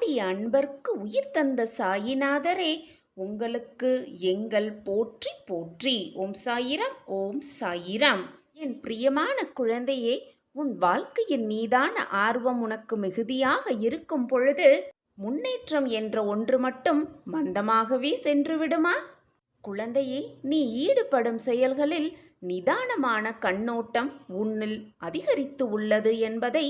வாடிய அன்பர்க்கு உயிர் தந்த சாயிநாதரே, உங்களுக்கு எங்கள் போற்றி போற்றி. ஓம் சாயிராம், ஓம் சாயிராம். என் பிரியமான குழந்தையே, உன் வாழ்க்கையின் மீதான ஆர்வம் உனக்கு மிகுதியாக இருக்கும் பொழுது முன்னேற்றம் என்ற ஒன்று மட்டும் மந்தமாகவே சென்று விடுமா? குழந்தையே, நீ ஈடுபடும் செயல்களில் நிதானமான கண்ணோட்டம் உன்னில் அதிகரித்து உள்ளது என்பதை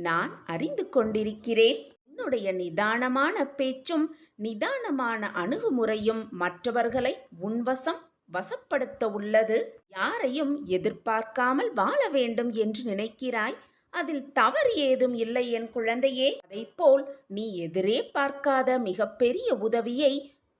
நான் அறிந்து கொண்டிருக்கிறேன். உன்னுடைய நிதானமான பேச்சும் நிதானமான அணுகுமுறையும் மற்றவர்களை உன்வசம் வசப்படுத்த உள்ளது. யாரையும் எதிர்பார்க்காமல் வாழ வேண்டும் என்று நினைக்கிறாய். அதில் தவறு ஏதும் இல்லை என் குழந்தையே. அதைப்போல் நீ எதிரே பார்க்காத மிகப்பெரிய உதவியை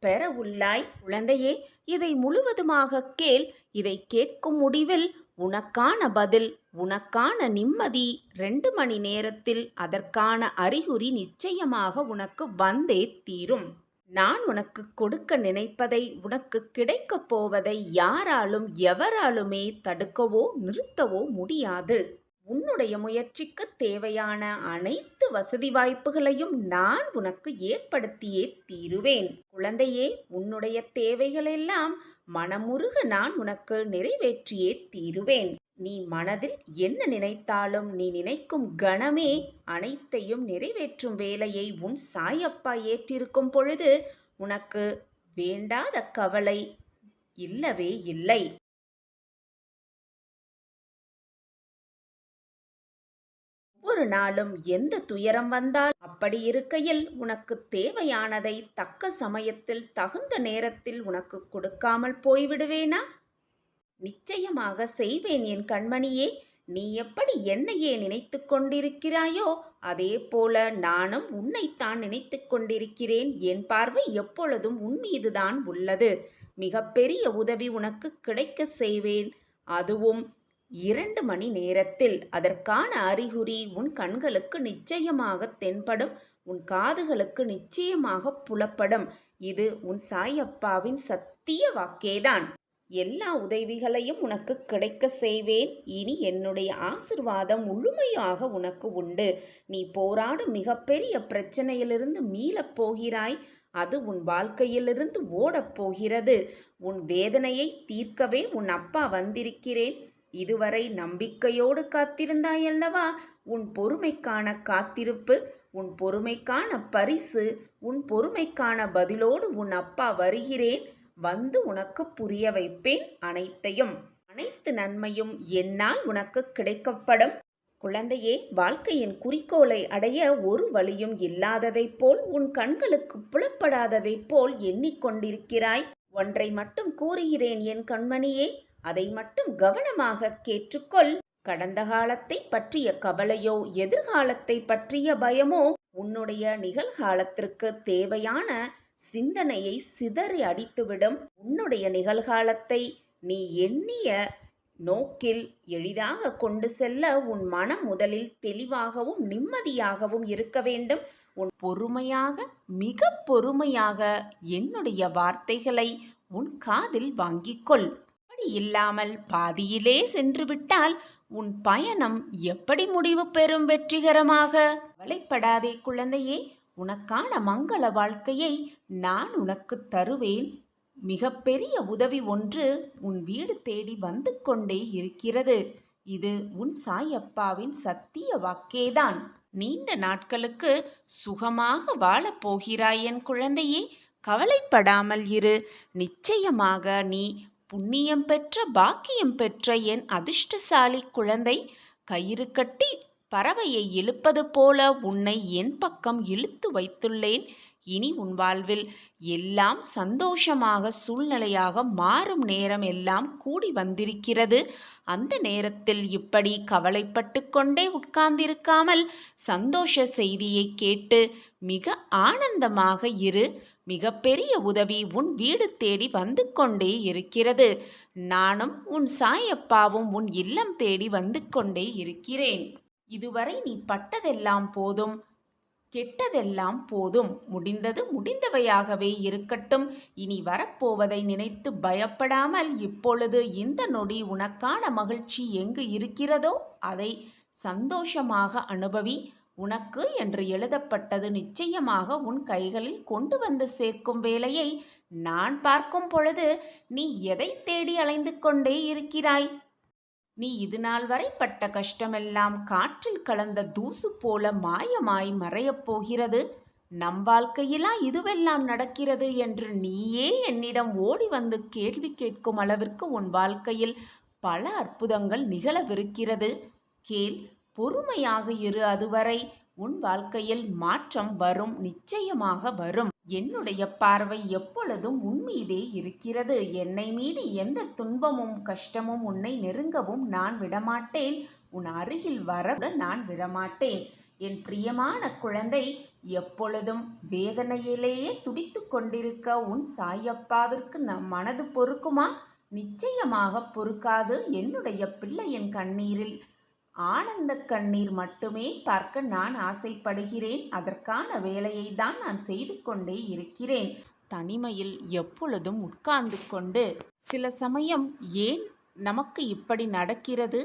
பெற உள்ளாய். குழந்தையே, இதை முழுவதுமாக கேள். இதை கேட்கும் முடிவில் உனக்கான பதில், உனக்கான நிம்மதி 2 மணி நேரத்தில் அதற்கான அறிகுறி நிச்சயமாக உனக்கு வந்தே தீரும். நான் உனக்கு கொடுக்க நினைப்பதை, உனக்கு கிடைக்கப் போவதை யாராலும் எவராலுமே தடுக்கவோ நிறுத்தவோ முடியாது. உன்னுடைய முயற்சிக்கு தேவையான அனைத்து வசதி வாய்ப்புகளையும் நான் உனக்கு ஏற்படுத்தியே தீருவேன். குழந்தையே, உன்னுடைய தேவைகளெல்லாம் மனமுருக நான் உனக்கு நிறைவேற்றியே தீருவேன். நீ மனதில் என்ன நினைத்தாலும் நீ நினைக்கும் கணமே அனைத்தையும் நிறைவேற்றும் வேலையை உன் சாயப்பா ஏற்றிருக்கும் பொழுது உனக்கு வேண்டாத கவலை இல்லவே இல்லை. ஒவ்வொரு நாளும் எந்த துயரம் வந்தால் அப்படி இருக்கையில் உனக்கு தேவையானதை தக்க சமயத்தில் தகுந்த நேரத்தில் உனக்கு கொடுக்காமல் போய்விடுவேனா? நிச்சயமாக செய்வேன் என் கண்மணியே. நீ எப்படி என்னையே நினைத்து கொண்டிருக்கிறாயோ அதே போல நானும் உன்னைத்தான் நினைத்து கொண்டிருக்கிறேன். என் பார்வை எப்பொழுதும் உன் மீதுதான் உள்ளது. மிகப்பெரிய உதவி உனக்கு கிடைக்க செய்வேன். அதுவும் 2 மணி நேரத்தில். அதற்கான அறிகுறி உன் கண்களுக்கு நிச்சயமாக தென்படும், உன் காதுகளுக்கு நிச்சயமாக புலப்படும். இது உன் சாயப்பாவின் சத்திய வாக்கேதான். எல்லா உதவிகளையும் உனக்கு கிடைக்க செய்வேன். இனி என்னுடைய ஆசிர்வாதம் முழுமையாக உனக்கு உண்டு. நீ போராடும் மிகப்பெரிய பிரச்சனையிலிருந்து மீளப் போகிறாய். அது உன் வாழ்க்கையிலிருந்து ஓடப் போகிறது. உன் வேதனையை தீர்க்கவே உன் அப்பா வந்திருக்கிறேன். இதுவரை நம்பிக்கையோடு காத்திருந்தாயல்லவா? உன் பொறுமைக்கான காத்திருப்பு, உன் பொறுமைக்கான பரிசு, உன் பொறுமைக்கான பதிலோடு உன் அப்பா வருகிறேன். வந்து உனக்கு புரிய வைப்பேன் அனைத்தையும். அனைத்து நன்மையும் என்னால் உனக்கு கிடைக்கப்படும். குழந்தையே, வாழ்க்கையின் குறிக்கோளை அடைய ஒரு வழியும் இல்லாததைப் போல், உன் கண்களுக்கு புலப்படாததைப் போல் எண்ணிக்கொண்டிருக்கிறாய். ஒன்றை மட்டும் கூறுகிறேன் என் கண்மணியே, அதை மட்டும் கவனமாக கேட்டுக்கொள். கடந்த காலத்தை பற்றிய கவலையோ எதிர்காலத்தை பற்றிய பயமோ உன்னுடைய நிகழ்காலத்திற்கு தேவையான சிந்தனையை சிதறி அடித்துவிடும். உன்னுடைய நிகழ்காலத்தை நீ எண்ணிய நோக்கில் எளிதாக கொண்டு செல்ல உன் மனம் முதலில் தெளிவாகவும் நிம்மதியாகவும் இருக்க வேண்டும். உன் பொறுமையாக, மிக பொறுமையாக என்னுடைய வார்த்தைகளை உன் காதில் வாங்கிக்கொள். அப்படி இல்லாமல் பாதியிலே சென்று விட்டால் உன் பயணம் எப்படி முடிவு பெறும் வெற்றிகரமாக? கவலைப்படாதே குழந்தையே, உனக்கான மங்கள வாழ்க்கையை நான் உனக்கு தருவேன். மிகப்பெரிய உதவி ஒன்று உன் வீடு தேடி வந்து கொண்டே இருக்கிறது. இது உன் சாயப்பாவின் சத்திய வாக்கேதான். நீண்ட நாட்களுக்கு சுகமாக வாழப் போகிறாய் என் குழந்தையே. கவலைப்படாமல் இரு. நிச்சயமாக நீ புண்ணியம் பெற்ற, பாக்கியம் பெற்ற என் அதிர்ஷ்டசாலி குழந்தை. கயிறு கட்டி பறவையை இழுப்பது போல உன்னை என் பக்கம் இழுத்து வைத்துள்ளேன். இனி உன் வாழ்வில் எல்லாம் சந்தோஷமாக, சூழ்நிலையாக மாறும் நேரம் எல்லாம் கூடி வந்திருக்கிறது. அந்த நேரத்தில் இப்படி கவலைப்பட்டு கொண்டே உட்கார்ந்திருக்காமல் சந்தோஷ செய்தியை கேட்டு மிக ஆனந்தமாக இரு. மிகப்பெரிய உதவி உன் வீடு தேடி வந்து கொண்டே இருக்கிறது. நானும் உன் சாயப்பாவும் உன் இல்லம் தேடி வந்து கொண்டே இருக்கிறேன். இதுவரை நீ பட்டதெல்லாம் போதும், கெட்டதெல்லாம் போதும். முடிந்தது முடிந்தவையாகவே இருக்கட்டும். இனி வரப்போவதை நினைத்து பயப்படாமல் இப்பொழுது இந்த நொடி உனக்கான மகிழ்ச்சி எங்கு இருக்கிறதோ அதை சந்தோஷமாக அனுபவி. உனக்கு என்று எழுதப்பட்டது நிச்சயமாக உன் கைகளில் கொண்டு வந்து சேர்க்கும் வேளையை நான் பார்க்கும் பொழுது நீ எதை தேடி அலைந்து கொண்டே இருக்கிறாய்? நீ இதுநாள் வரை பட்ட கஷ்டமெல்லாம் காற்றில் கலந்த தூசு போல மாயமாய் மறையப் போகிறது. நம் வாழ்க்கையிலா இதுவெல்லாம் நடக்கிறது என்று நீயே என்னிடம் ஓடி வந்து கேள்வி கேட்கும் அளவிற்கு உன் வாழ்க்கையில் பல அற்புதங்கள் நிகழவிருக்கிறது. கேள், பொறுமையாக இரு. அதுவரை உன் வாழ்க்கையில் மாற்றம் வரும், நிச்சயமாக வரும். என்னுடைய பார்வை எப்பொழுதும் உன் மீதே இருக்கிறது. என்னை மீறி எந்த துன்பமும் கஷ்டமும் உன்னை நெருங்கவும் நான் விடமாட்டேன். உன் அருகில் வர நான் விடமாட்டேன். என் பிரியமான குழந்தை, எப்பொழுதும் வேதனையிலேயே துடித்து கொண்டிருக்க உன் சாயப்பாவிற்கு நம் மனது பொறுக்குமா? நிச்சயமாக பொறுக்காது. என்னுடைய பிள்ளையின் கண்ணீரில் ஆனந்த கண்ணீர் மட்டுமே பார்க்க நான் ஆசைப்படுகிறேன். அதற்கான வேலையை தான் நான் செய்து கொண்டே இருக்கிறேன். தனிமையில் எப்பொழுதும் உட்கார்ந்து கொண்டு சில சமயம் ஏன் நமக்கு இப்படி நடக்கிறது,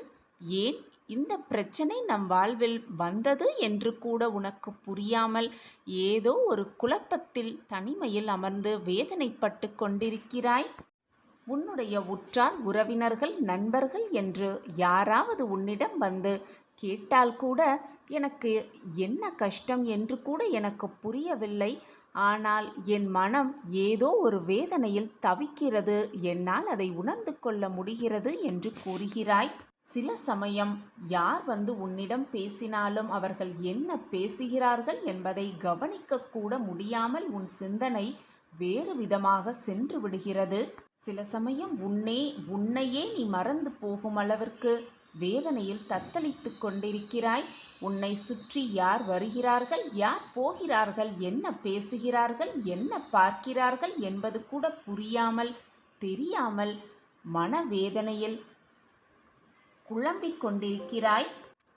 ஏன் இந்த பிரச்சனை நம் வாழ்வில் வந்தது என்று கூட உனக்கு புரியாமல் ஏதோ ஒரு குழப்பத்தில் தனிமையில் அமர்ந்து வேதனைப்பட்டு கொண்டிருக்கிறாய். உன்னுடைய உற்றார் உறவினர்கள் நண்பர்கள் என்று யாராவது உன்னிடம் வந்து கேட்டால் கூட எனக்கு என்ன கஷ்டம் என்று கூட எனக்கு புரியவில்லை. ஆனால் என் மனம் ஏதோ ஒரு வேதனையில் தவிக்கிறது, என்னால் அதை உணர்ந்து கொள்ள முடிகிறது என்று கூறுகிறாய். சில சமயம் யார் வந்து உன்னிடம் பேசினாலும் அவர்கள் என்ன பேசுகிறார்கள் என்பதை கவனிக்க கூட முடியாமல் உன் சிந்தனை வேறு விதமாக சென்று விடுகிறது. சில சமயம் உன்னையே நீ மறந்து போகும் அளவிற்கு வேதனையில் தத்தளித்து கொண்டிருக்கிறாய். உன்னை சுற்றி யார் வருகிறார்கள், யார் போகிறார்கள், என்ன பேசுகிறார்கள், என்ன பார்க்கிறார்கள் என்பது கூட புரியாமல் தெரியாமல் மனவேதனையில் குழம்பிக் கொண்டிருக்கிறாய்.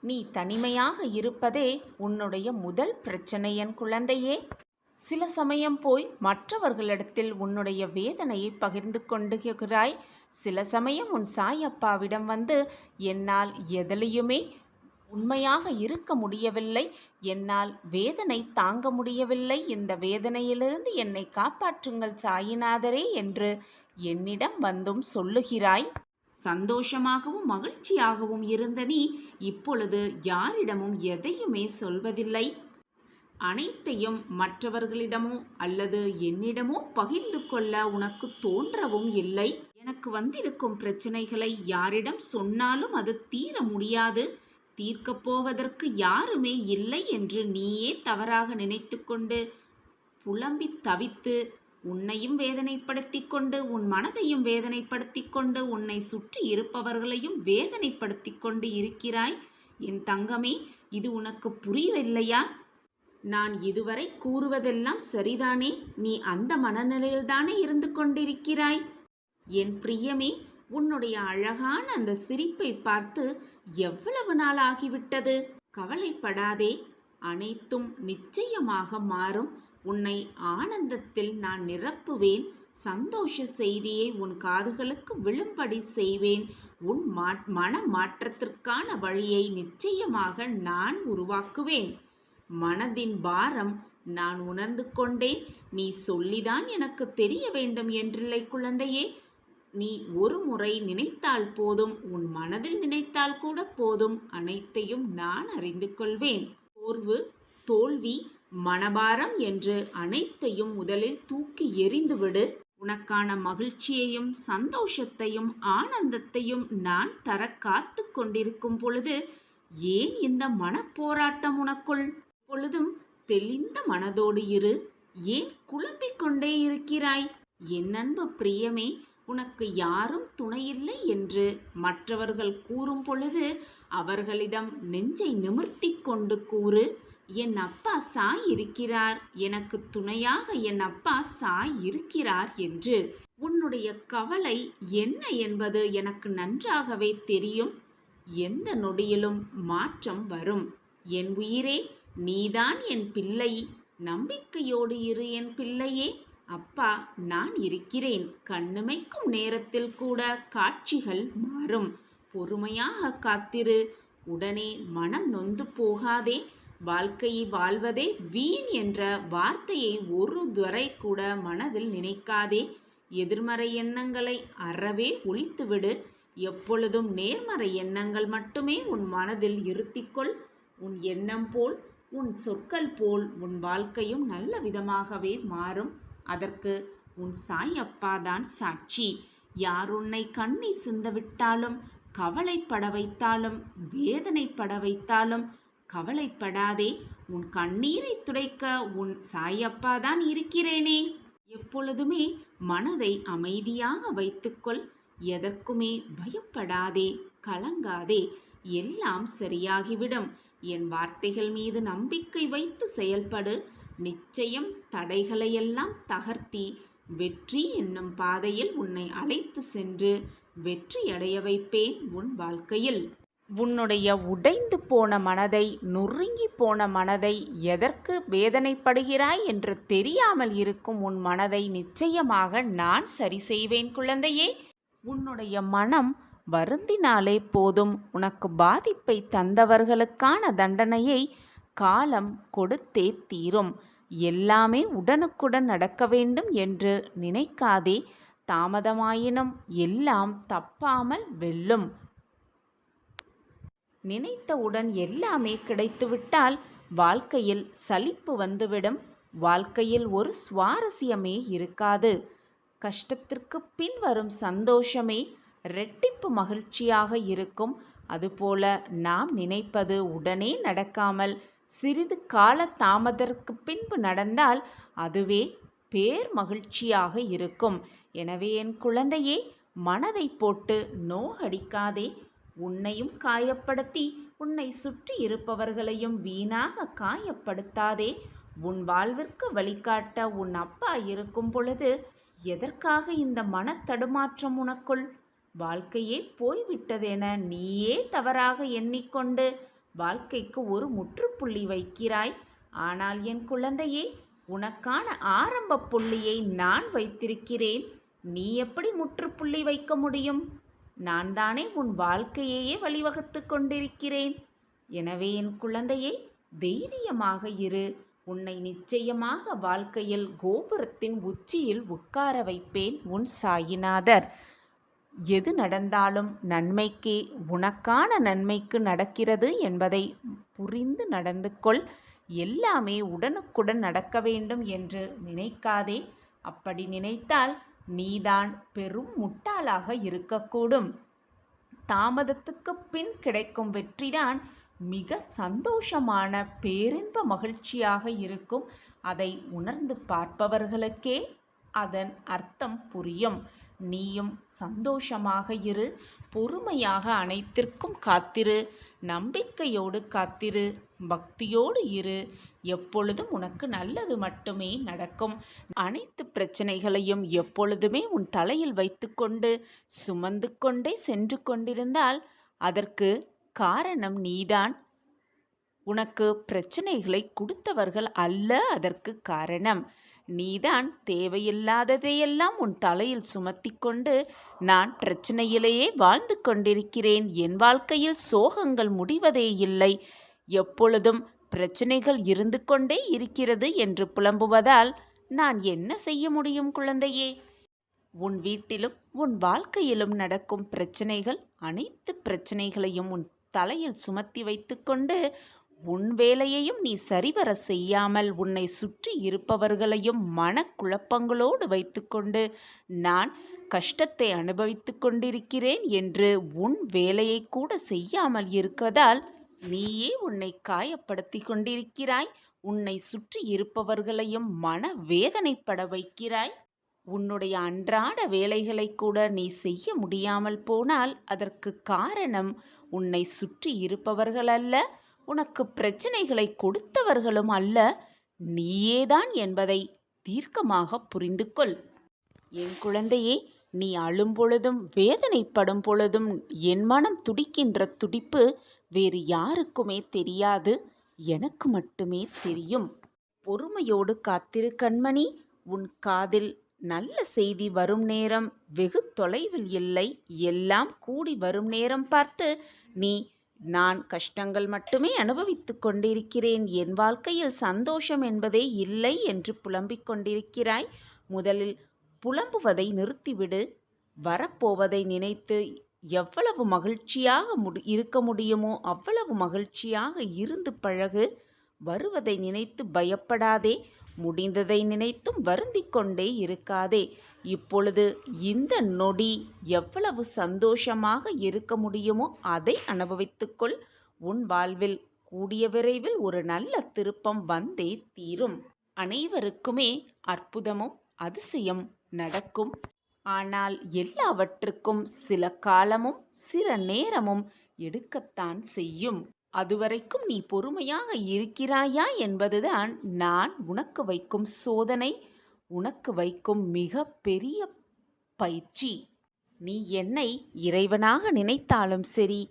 நீ தனிமையாக இருப்பதே உன்னுடைய முதல் பிரச்சனை என் குழந்தையே. சில சமயம் போய் மற்றவர்களிடத்தில் உன்னுடைய வேதனையை பகிர்ந்து கொண்டுகிறாய். சில சமயம் உன் சாயப்பாவிடம் வந்து என்னால் எதிலையுமே உண்மையாக இருக்க முடியவில்லை, என்னால் வேதனை தாங்க முடியவில்லை, இந்த வேதனையிலிருந்து என்னை காப்பாற்றுங்கள் சாயிநாதரே என்று என்னிடம் வந்தும் சொல்லுகிறாய். சந்தோஷமாகவும் மகிழ்ச்சியாகவும் இருந்த நீ இப்பொழுது யாரிடமும் எதையுமே சொல்வதில்லை. அனைத்தையும் மற்றவர்களிடமோ அல்லது என்னிடமோ பகிர்ந்து கொள்ள உனக்கு தோன்றவும் இல்லை. எனக்கு வந்திருக்கும் பிரச்சனைகளை யாரிடம் சொன்னாலும் அது தீர முடியாது, தீர்க்கப் போவதற்கு யாருமே இல்லை என்று நீயே தவறாக நினைத்து கொண்டு புலம்பி தவித்து உன்னையும் வேதனைப்படுத்தி கொண்டு உன் மனதையும் வேதனைப்படுத்தி கொண்டு உன்னை சுற்றி இருப்பவர்களையும் வேதனைப்படுத்தி கொண்டு இருக்கிறாய். என் தங்கமே, இது உனக்கு புரியவில்லையா? நான் இதுவரை கூறுவதெல்லாம் சரிதானே? நீ அந்த மனநிலையில்தானே இருந்து கொண்டிருக்கிறாய்? என் பிரியமே, உன்னுடைய அழகான அந்த சிரிப்பை பார்த்து எவ்வளவு நாள் ஆகிவிட்டது? கவலைப்படாதே, அனைத்தும் நிச்சயமாக மாறும். உன்னை ஆனந்தத்தில் நான் நிரப்புவேன். சந்தோஷ செய்தியை உன் காதுகளுக்கு விழும்படி செய்வேன். உன் மன மாற்றத்திற்கான வழியை நிச்சயமாக நான் உருவாக்குவேன். மனதின் பாரம் நான் உணர்ந்து கொண்டேன். நீ சொல்லிதான் எனக்கு தெரிய வேண்டும் என்றில்லை குழந்தையே. நீ ஒரு முறை நினைத்தால் போதும், உன் மனதில் நினைத்தால் கூட போதும், அனைத்தையும் நான் அறிந்து கொள்வேன். சோர்வு, தோல்வி, மனபாரம் என்று அனைத்தையும் முதலில் தூக்கி எறிந்துவிடு. உனக்கான மகிழ்ச்சியையும் சந்தோஷத்தையும் ஆனந்தத்தையும் நான் தர காத்து கொண்டிருக்கும் பொழுது ஏன் இந்த மனப்போராட்டம் உனக்குள்? பொழுதும் தெளிந்த மனதோடு இரு. ஏன் குழம்பிக் கொண்டே இருக்கிறாய்? என் அன்பு பிரியமே, உனக்கு யாரும் துணையில்லை என்று மற்றவர்கள் கூறும் பொழுது அவர்களிடம் நெஞ்சை நிமிர்த்தி கொண்டு கூறு, என் அப்பா சாய் இருக்கிறார், எனக்கு துணையாக என் அப்பா சாய் இருக்கிறார் என்று. உன்னுடைய கவலை என்ன என்பது எனக்கு நன்றாகவே தெரியும். எந்த நொடியிலும் மாற்றம் வரும். என் உயிரே, நீதான் என் பிள்ளை. நம்பிக்கையோடு இரு என் பிள்ளையே. அப்பா நான் இருக்கிறேன். கண்ணிமைக்கும் நேரத்தில் கூட காட்சிகள் மாறும். பொறுமையாக காத்திரு. உடனே மனம் நொந்து போகாதே. வாழ்க்கையை வாழ்வதே வீண் என்ற வார்த்தையை ஒரு துறை கூட மனதில் நினைக்காதே. எதிர்மறை எண்ணங்களை அறவே ஒழித்துவிடு. எப்பொழுதும் நேர்மறை எண்ணங்கள் மட்டுமே உன் மனதில் இருத்திக்கொள். உன் எண்ணம் போல் உன் சொற்கள் போல் உன் வாழ்க்கையும் நல்ல விதமாகவே மாறும். அதற்கு உன் சாய் அப்பாதான் சாட்சி. யார் உன்னை கண்ணீர் சிந்தவிட்டாலும், கவலைப்பட வைத்தாலும், வேதனைப்பட வைத்தாலும் கவலைப்படாதே. உன் கண்ணீரை துடைக்க உன் சாயப்பாதான் இருக்கிறேனே. எப்பொழுதுமே மனதை அமைதியாக வைத்துக்கொள். எதற்குமே பயப்படாதே, கலங்காதே. எல்லாம் சரியாகிவிடும். என் வார்த்தைகள் மீது நம்பிக்கை வைத்து செயல்படு. நிச்சயம் தடைகளையெல்லாம் தகர்த்தி வெற்றி என்னும் பாதையில் உன்னை அழைத்து சென்று வெற்றி அடைய வைப்பேன் உன் வாழ்க்கையில். உன்னுடைய உடைந்து போன மனதை, நொறுங்கி போன மனதை, எதற்கு வேதனைப்படுகிறாய் என்று தெரியாமல் இருக்கும் உன் மனதை நிச்சயமாக நான் சரி செய்வேன் குழந்தையே. உன்னுடைய மனம் வருந்தினாலே போதும். உனக்கு பாதிப்பை தந்தவர்களுக்கான தண்டனையை காலம் கொடுத்தே தீரும். எல்லாமே உடனுக்குடன் நடக்க வேண்டும் என்று நினைக்காதே. தாமதமாயினும் எல்லாம் தப்பாமல் வெல்லும். நினைத்தவுடன் எல்லாமே கிடைத்துவிட்டால் வாழ்க்கையில் சலிப்பு வந்துவிடும். வாழ்க்கையில் ஒரு சுவாரஸ்யமே இருக்காது. கஷ்டத்திற்கு பின் வரும் சந்தோஷமே இரட்டிப்பு மகிழ்ச்சியாக இருக்கும். அதுபோல நாம் நினைப்பது உடனே நடக்காமல் சிறிது கால தாமதற்கு பின்பு நடந்தால் அதுவே பேர் மகிழ்ச்சியாக இருக்கும். எனவே என் குழந்தையே, மனதை போட்டு நோகடிக்காதே. உன்னையும் காயப்படுத்தி உன்னை சுற்றி இருப்பவர்களையும் வீணாக காயப்படுத்தாதே. உன் வாழ்விற்கு வழிகாட்ட உன் அப்பா இருக்கும் பொழுது எதற்காக இந்த மனத்தடுமாற்றம் உனக்குள்? வாழ்க்கையே போய்விட்டதென நீயே தவறாக எண்ணிக்கொண்டு வாழ்க்கைக்கு ஒரு முற்றுப்புள்ளி வைக்கிறாய். ஆனால் என் குழந்தையே, உனக்கான ஆரம்ப புள்ளியை நான் வைத்திருக்கிறேன். நீ எப்படி முற்றுப்புள்ளி வைக்க முடியும்? நான் தானே உன் வாழ்க்கையையே வழிவகுத்து கொண்டிருக்கிறேன். எனவே என் குழந்தையே, தைரியமாக இரு. உன்னை நிச்சயமாக வாழ்க்கையில் கோபுரத்தின் உச்சியில் உட்கார வைப்பேன் உன் சாயிநாதர். எது நடந்தாலும் நன்மைக்கே, உனக்கான நன்மைக்கு நடக்கிறது என்பதை புரிந்து நடந்து கொள். எல்லாமே உடனுக்குடன் நடக்க வேண்டும் என்று நினைக்காதே. அப்படி நினைத்தால் நீதான் பெரும் முட்டாளாக இருக்கக்கூடும். தாமதத்துக்கு பின் கிடைக்கும் வெற்றிதான் மிக சந்தோஷமான பேரின்ப மகிழ்ச்சியாக இருக்கும். அதை உணர்ந்து பார்ப்பவர்களுக்கே அதன் அர்த்தம் புரியும். நீயும் சந்தோஷமாக இரு. பொறுமையாக அனைத்திற்கும் காத்திரு. நம்பிக்கையோடு காத்திரு. பக்தியோடு இரு. எப்பொழுதும் உனக்கு நல்லது மட்டுமே நடக்கும். அனைத்து பிரச்சனைகளையும் எப்பொழுதுமே உன் தலையில் வைத்துக்கொண்டு சுமந்து கொண்டே சென்று கொண்டிருந்தால் அதற்கு காரணம் நீதான். உனக்கு பிரச்சனைகளை கொடுத்தவர்கள் அல்ல அதற்கு காரணம். நீதான் தேவையில்லாததையெல்லாம் உன் தலையில் சுமத்தி கொண்டு நான் பிரச்சனையிலேயே வாழ்ந்து கொண்டிருக்கிறேன், என் வாழ்க்கையில் சோகங்கள் முடிவதே இல்லை, எப்பொழுதும் பிரச்சனைகள் இருந்து கொண்டே இருக்கிறது என்று புலம்புவதால் நான் என்ன செய்ய முடியும் குழந்தையே? உன் வீட்டிலும் உன் வாழ்க்கையிலும் நடக்கும் பிரச்சனைகள் அனைத்து பிரச்சனைகளையும் உன் தலையில் சுமத்தி வைத்துக்கொண்டு உன் வேலையையும் நீ சரிவர செய்யாமல் உன்னை சுற்றி இருப்பவர்களையும் மனக்குழப்பங்களோடு வைத்துக்கொண்டு நான் கஷ்டத்தை அனுபவித்துக் கொண்டிருக்கிறேன் என்று உன் வேலையை கூட செய்யாமல் இருப்பதால் நீயே உன்னை காயப்படுத்தி கொண்டிருக்கிறாய். உன்னை சுற்றி இருப்பவர்களையும் மன வேதனைப்பட வைக்கிறாய். உன்னுடைய அன்றாட வேலைகளை கூட நீ செய்ய முடியாமல் போனால் அதற்கு காரணம் உன்னை சுற்றி இருப்பவர்கள் அல்ல, உனக்கு பிரச்சனைகளை கொடுத்தவர்களும் அல்ல, நீயேதான் என்பதை தீர்க்கமாக புரிந்து கொள். என் குழந்தையே, நீ அழும் பொழுதும் வேதனைப்படும் பொழுதும் என் மனம் துடிக்கின்ற துடிப்பு வேறு யாருக்குமே தெரியாது, எனக்கு மட்டுமே தெரியும். பொறுமையோடு காத்திரு கண்மணி. உன் காதில் நல்ல செய்தி வரும் நேரம் வெகு தொலைவில் இல்லை. எல்லாம் கூடி வரும் நேரம் பார்த்து நீ நான் கஷ்டங்கள் மட்டுமே அனுபவித்துக் கொண்டிருக்கிறேன். என் வாழ்க்கையில் சந்தோஷம் என்பதே இல்லை என்று புலம்பிக் கொண்டிருக்கிறாய். முதலில் புலம்புவதை நிறுத்திவிடு. வரப்போவதை நினைத்து எவ்வளவு மகிழ்ச்சியாக இருக்க முடியுமோ அவ்வளவு மகிழ்ச்சியாக இருந்து பழகு. வருவதை நினைத்து பயப்படாதே. முடிந்ததை நினைத்தும் வருந்திக் கொண்டே இருக்காதே. இப்பொழுது இந்த நொடி எவ்வளவு சந்தோஷமாக இருக்க முடியுமோ அதை அனுபவித்துக்கொள். உன் வாழ்வில் கூடிய விரைவில் ஒரு நல்ல திருப்பம் வந்தே தீரும். அனைவருக்குமே அற்புதமும் அதிசயம் நடக்கும். ஆனால் எல்லாவற்றுக்கும் சில காலமும் சில நேரமும் எடுக்கத்தான் செய்யும். அதுவரைக்கும் நீ பொறுமையாக இருக்கிறாயா என்பதுதான் நான் உனக்கு வைக்கும் சோதனை, உனக்கு வைக்கும் மிக பெரிய பயிற்சி. நீ என்னை இறைவனாக நினைத்தாலும் சரி,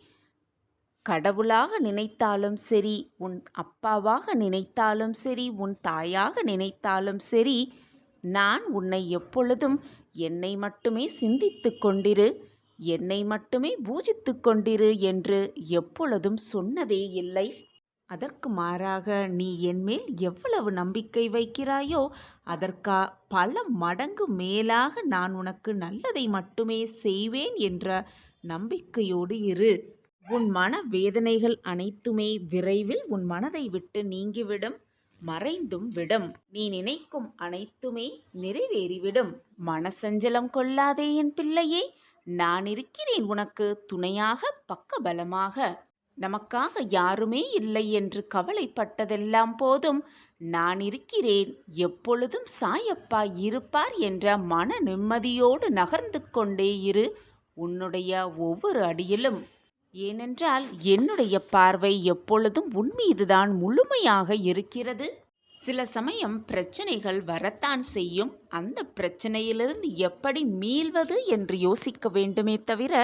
கடவுளாக நினைத்தாலும் சரி, உன் அப்பாவாக நினைத்தாலும் சரி, உன் தாயாக நினைத்தாலும் சரி, நான் உன்னை எப்பொழுதும் என்னை மட்டுமே சிந்தித்துக் கொண்டிரு, என்னை மட்டுமே பூஜித்துக் கொண்டிரு என்று எப்பொழுதும் சொன்னதே இல்லை. அதற்கு மாறாக நீ என்மேல் எவ்வளவு நம்பிக்கை வைக்கிறாயோ அதற்கா பல மடங்கு மேலாக நான் உனக்கு நல்லதை மட்டுமே செய்வேன் என்ற நம்பிக்கையோடு இரு. உன் மன வேதனைகள் அனைத்துமே விரைவில் உன் மனதை விட்டு நீங்கிவிடும், மறைந்தும் விடும். நீ நினைக்கும் அனைத்துமே நிறைவேறிவிடும். மனசஞ்சலம் கொள்ளாதே என் பிள்ளையே. நான் இருக்கிறேன் உனக்கு துணையாக, பக்கபலமாக. நமக்காக யாருமே இல்லை என்று கவலைப்பட்டதெல்லாம் போதும். நான் இருக்கிறேன், எப்பொழுதும் சாயப்பா இருப்பார் என்ற மன நிம்மதியோடு நகர்ந்து கொண்டே இரு உன்னுடைய ஒவ்வொரு அடியிலும். ஏனென்றால் என்னுடைய பார்வை எப்பொழுதும் உன்மீதுதான் முழுமையாக இருக்கிறது. சில சமயம் பிரச்சனைகள் வரத்தான் செய்யும். அந்த பிரச்சனையிலிருந்து எப்படி மீள்வது என்று யோசிக்க வேண்டுமே தவிர,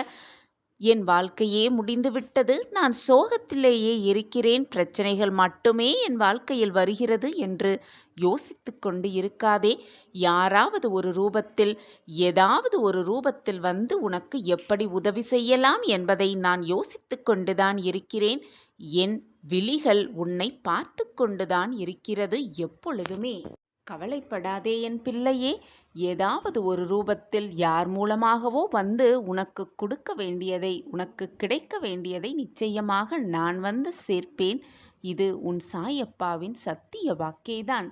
என் வாழ்க்கையே முடிந்துவிட்டது, நான் சோகத்திலேயே இருக்கிறேன், பிரச்சனைகள் மட்டுமே என் வாழ்க்கையில் வருகிறது என்று யோசித்து கொண்டு இருக்காதே. யாராவது ஒரு ரூபத்தில், ஏதாவது ஒரு ரூபத்தில் வந்து உனக்கு எப்படி உதவி செய்யலாம் என்பதை நான் யோசித்து கொண்டுதான் இருக்கிறேன். என் விழிகள் உன்னை பார்த்து கொண்டுதான் இருக்கிறது எப்பொழுதுமே. கவலைப்படாதே என் பிள்ளையே. ஏதாவது ஒரு ரூபத்தில் யார் மூலமாகவோ வந்து உனக்கு கொடுக்க வேண்டியதை, உனக்கு கிடைக்க வேண்டியதை நிச்சயமாக நான் வந்து சேர்ப்பேன். இது உன் சாயப்பாவின் சத்திய வாக்கேதான்.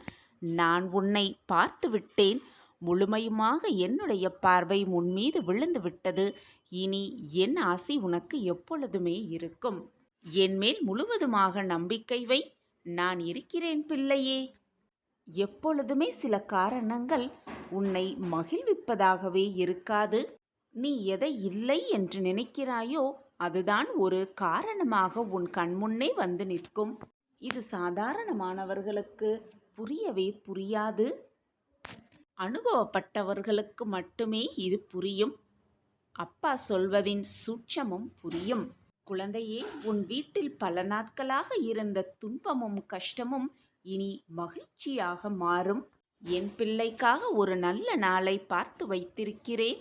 நான் உன்னை பார்த்து விட்டேன். முழுமையுமாக என்னுடைய பார்வை உன் மீது விழுந்து விட்டது. இனி என் ஆசி உனக்கு எப்பொழுதுமே இருக்கும். என் மேல் முழுவதுமாக நம்பிக்கை வை. நான் இருக்கிறேன் பிள்ளையே. எப்பொழுதுமே சில காரணங்கள் உன்னை மகிழ்விப்பதாகவே இருக்காது. நீ எதை இல்லை என்று நினைக்கிறாயோ அதுதான் ஒரு காரணமாக உன் கண்முன்னே வந்து நிற்கும். இது சாதாரணமானவர்களுக்கு புரியவே புரியாது. அனுபவப்பட்டவர்களுக்கு மட்டுமே இது புரியும். அப்பா சொல்வதின் சூட்சமும் புரியும். குழந்தையே, உன் வீட்டில் பல நாட்களாக இருந்த துன்பமும் கஷ்டமும் இனி மகிழ்ச்சியாக மாறும். என் பிள்ளைக்காக ஒரு நல்ல நாளை பார்த்து வைத்திருக்கிறேன்.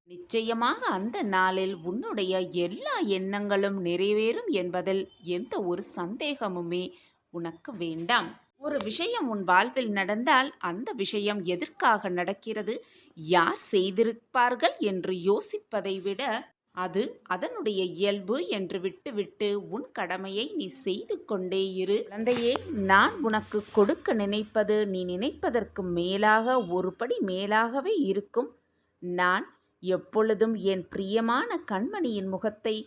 நிச்சயமாக அந்த நாளில் உன்னுடைய எல்லா எண்ணங்களும் நிறைவேறும் என்பதில் எந்த ஒரு சந்தேகமுமே உனக்கு வேண்டாம். ஒரு விஷயம் உன் வாழ்வில் நடந்தால் அந்த விஷயம் எதற்காக நடக்கிறது, யார் செய்திருப்பார்கள் என்று யோசிப்பதை விட அது அதனுடைய இயல்பு என்று விட்டுவிட்டு உன் கடமையை நீ செய்து கொண்டே இரு. குழந்தையே, நான் உனக்கு கொடுக்க நினைப்பது நீ நினைப்பதற்கு மேலாக, ஒரு படி மேலாகவே இருக்கும். நான் எப்பொழுதும் என் பிரியமான கண்மணியின் முகத்தை,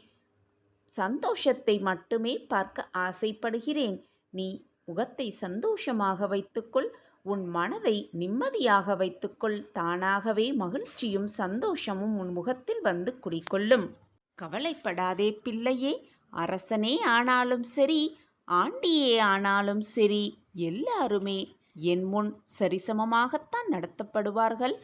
சந்தோஷத்தை மட்டுமே பார்க்க ஆசைப்படுகிறேன். நீ முகத்தை சந்தோஷமாக வைத்துக்கொள். உன் மனதை நிம்மதியாக வைத்துக்கொள். தானாகவே மகிழ்ச்சியும் சந்தோஷமும் உன் முகத்தில் வந்து குடிக்கொள்ளும். கவலைப்படாதே பிள்ளையே. அரசனே ஆனாலும் சரி, ஆண்டியே ஆனாலும் சரி, எல்லாருமே என் முன் சரிசமமாகத்தான் நடத்தப்படுவார்கள்.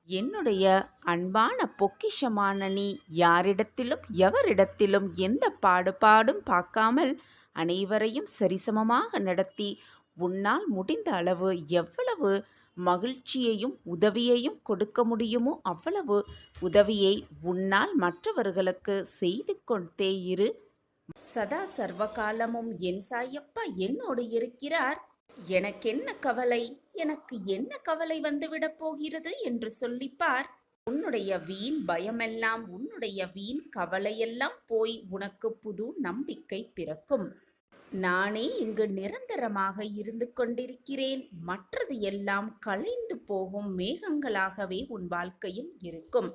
என்னுடைய அன்பான பொக்கிஷமான நீ யாரிடத்திலும் எவரிடத்திலும் எந்த பாடுபாடும் பார்க்காமல் அனைவரையும் சரிசமமாக நடத்தி உன்னால் முடிந்த அளவு எவ்வளவு மகிழ்ச்சியையும் உதவியையும் கொடுக்க முடியுமோ அவ்வளவு உதவியை உன்னால் மற்றவர்களுக்கு செய்து கொண்டே இரு. சதா சர்வகாலமும் என் சாயப்பா என்னோடு இருக்கிறார். எனக்கென்ன கவலை, எனக்கு என்ன கவலை வந்துவிடப் போகிறது என்று சொல்லிப்பார். உன்னுடைய வீண் பயமெல்லாம், உன்னுடைய வீண் கவலையெல்லாம் போய் உனக்கு புது நம்பிக்கை பிறக்கும். நானே இங்கு நிரந்தரமாக இருந்து கொண்டிருக்கிறேன். மற்றது எல்லாம் கலைந்து போகும் மேகங்களாகவே உன் வாழ்க்கையில் இருக்கும்.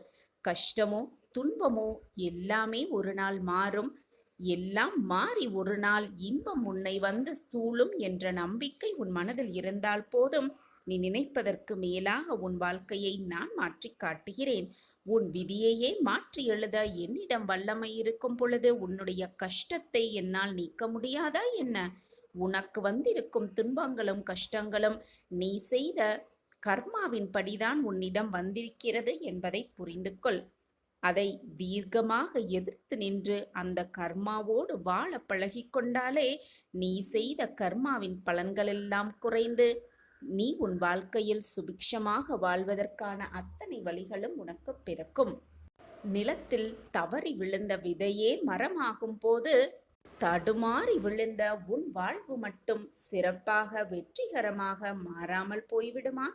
கஷ்டமோ துன்பமோ எல்லாமே ஒரு நாள் மாறும். எல்லாம் மாறி ஒரு நாள் இன்பம் உன்னை வந்து சூழும் என்ற நம்பிக்கை உன் மனதில் இருந்தால் போதும். நீ நினைப்பதற்கு மேலாக உன் வாழ்க்கையை நான் மாற்றிக் காட்டுகிறேன். உன் விதியையே மாற்றி எழுத என்னிடம் வல்லமை இருக்கும் பொழுது உன்னுடைய கஷ்டத்தை என்னால் நீக்க முடியாதா என்ன? உனக்கு வந்திருக்கும் துன்பங்களும் கஷ்டங்களும் நீ செய்த கர்மாவின் படிதான் உன்னிடம் வந்திருக்கிறது என்பதை புரிந்து கொள். அதை தீர்க்கமாக எதிர்த்து நின்று அந்த கர்மாவோடு வாழ பழகிக்கொண்டாலே நீ செய்த கர்மாவின் பலன்களெல்லாம் குறைந்து நீ உன் வாழ்க்கையில் சுபிக்ஷமாக வாழ்வதற்கான அத்தனை வழிகளும் உனக்கு பிறக்கும். நிலத்தில் தவறி விழுந்த விதையே மரமாகும் போது தடுமாறி விழுந்த உன் வாழ்வு மட்டும் சிறப்பாக வெற்றிகரமாக மாறாமல் போய்விடுமா?